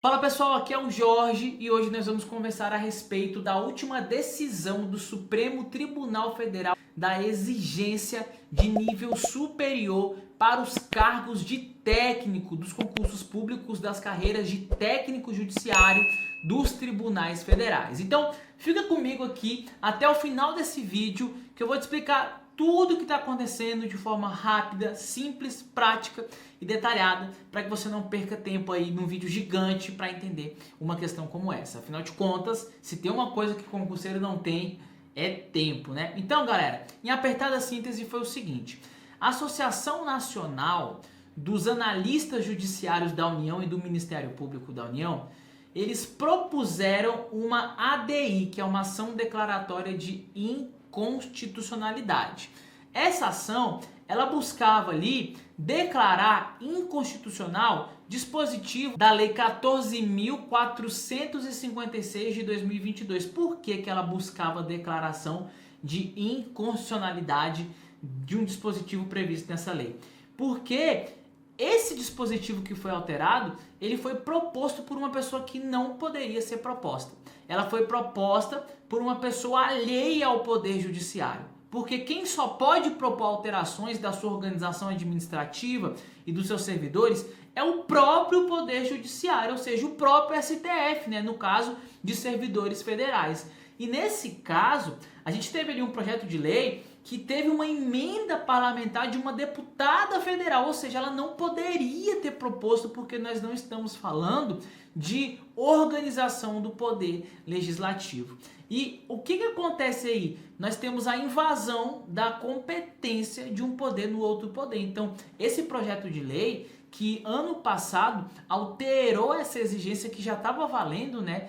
Fala pessoal, aqui é o Jorge e hoje nós vamos conversar a respeito da última decisão do Supremo Tribunal Federal da exigência de nível superior para os cargos de técnico dos concursos públicos das carreiras de técnico judiciário dos tribunais federais. Então fica comigo aqui até o final desse vídeo que eu vou te explicar tudo o que está acontecendo de forma rápida, simples, prática e detalhada para que você não perca tempo aí num vídeo gigante para entender uma questão como essa. Afinal de contas, se tem uma coisa que o concurseiro não tem, é tempo, né? Então, galera, em apertada síntese foi o seguinte: a Associação Nacional dos Analistas Judiciários da União e do Ministério Público da União, eles propuseram uma ADI, que é uma ação declaratória de inconstitucionalidade. Essa ação, ela buscava ali declarar inconstitucional dispositivo da Lei 14.456 de 2022. Por que ela buscava declaração de inconstitucionalidade de um dispositivo previsto nessa lei? Porque esse dispositivo que foi alterado, ele foi proposto por uma pessoa que não poderia ser proposta. Ela foi proposta por uma pessoa alheia ao Poder Judiciário. Porque quem só pode propor alterações da sua organização administrativa e dos seus servidores é o próprio Poder Judiciário, ou seja, o próprio STF, né, no caso de servidores federais. E nesse caso, a gente teve ali um projeto de lei que teve uma emenda parlamentar de uma deputada federal, ou seja, ela não poderia ter proposto, porque nós não estamos falando de organização do poder legislativo. E o que acontece aí? Nós temos a invasão da competência de um poder no outro poder. Então, esse projeto de lei, que ano passado alterou essa exigência que já estava valendo, né?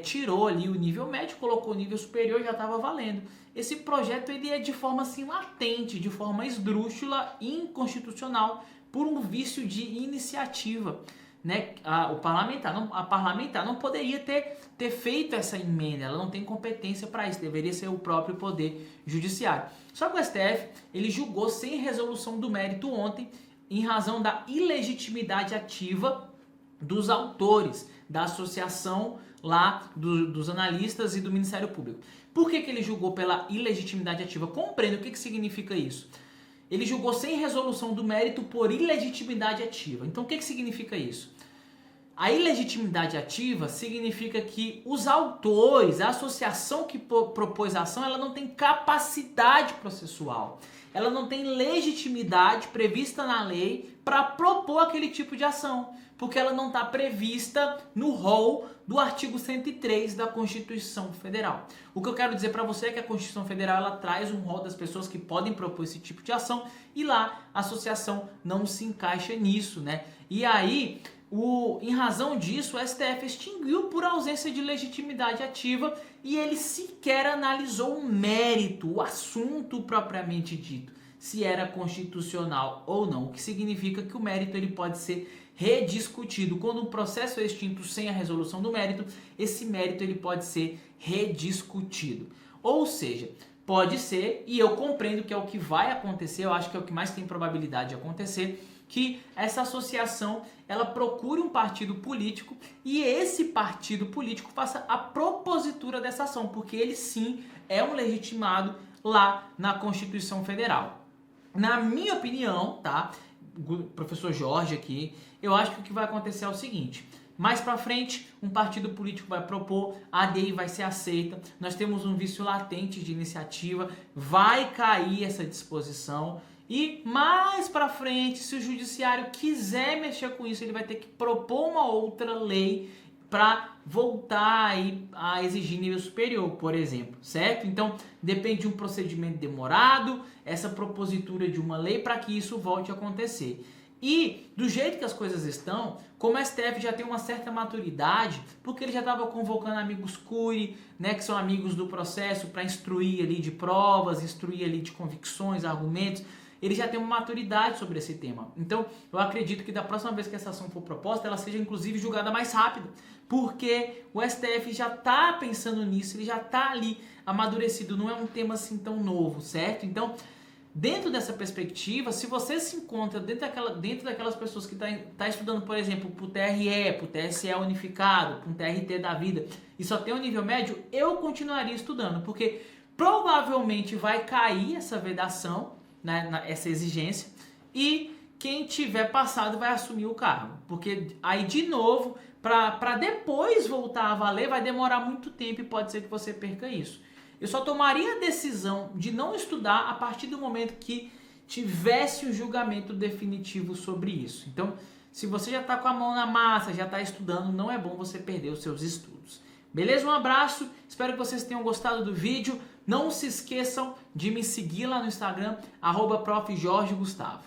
Tirou ali o nível médio, colocou o nível superior, já estava valendo. Esse projeto ele é de forma assim latente, de forma esdrúxula, inconstitucional, por um vício de iniciativa, né? A parlamentar não poderia ter feito essa emenda, ela não tem competência para isso, deveria ser o próprio Poder Judiciário. Só que o STF ele julgou sem resolução do mérito ontem, em razão da ilegitimidade ativa dos autores da associação lá dos analistas e do Ministério Público. Por que ele julgou pela ilegitimidade ativa? Compreenda o que significa isso. Ele julgou sem resolução do mérito por ilegitimidade ativa. Então o que significa isso? A ilegitimidade ativa significa que os autores, a associação que propôs a ação, ela não tem capacidade processual. Ela não tem legitimidade prevista na lei para propor aquele tipo de ação, porque ela não está prevista no rol do artigo 103 da Constituição Federal. O que eu quero dizer para você é que a Constituição Federal ela traz um rol das pessoas que podem propor esse tipo de ação e lá a associação não se encaixa nisso, né? E aí, em razão disso, o STF extinguiu por ausência de legitimidade ativa e ele sequer analisou o mérito, o assunto propriamente dito, se era constitucional ou não, o que significa que o mérito ele pode ser rediscutido. Quando um processo é extinto sem a resolução do mérito, esse mérito ele pode ser rediscutido. Ou seja, pode ser, e eu compreendo que é o que vai acontecer, eu acho que é o que mais tem probabilidade de acontecer, que essa associação ela procure um partido político e esse partido político faça a propositura dessa ação, porque ele sim é um legitimado lá na Constituição Federal. Na minha opinião, tá? Professor Jorge aqui, eu acho que o que vai acontecer é o seguinte: mais para frente, um partido político vai propor, a ADI vai ser aceita, nós temos um vício latente de iniciativa, vai cair essa disposição e mais para frente, se o judiciário quiser mexer com isso, ele vai ter que propor uma outra lei para voltar aí a exigir nível superior, por exemplo, certo? Então, depende de um procedimento demorado, essa propositura de uma lei para que isso volte a acontecer. E, do jeito que as coisas estão, como o STF já tem uma certa maturidade, porque ele já estava convocando amigos curi, né, que são amigos do processo, para instruir ali de provas, instruir ali de convicções, argumentos, ele já tem uma maturidade sobre esse tema. Então, eu acredito que da próxima vez que essa ação for proposta, ela seja inclusive julgada mais rápido, porque o STF já está pensando nisso, ele já está ali amadurecido, não é um tema assim tão novo, certo? Então, dentro dessa perspectiva, se você se encontra dentro daquelas pessoas que tá estudando, por exemplo, para o TRE, para o TSE unificado, para um TRT da vida, e só tem o nível médio, eu continuaria estudando, porque provavelmente vai cair essa vedação, né, essa exigência, e quem tiver passado vai assumir o cargo. Porque aí, de novo, para depois voltar a valer, vai demorar muito tempo e pode ser que você perca isso. Eu só tomaria a decisão de não estudar a partir do momento que tivesse um julgamento definitivo sobre isso. Então, se você já está com a mão na massa, já está estudando, não é bom você perder os seus estudos. Beleza? Um abraço, espero que vocês tenham gostado do vídeo. Não se esqueçam de me seguir lá no Instagram, @profjorgegustavo.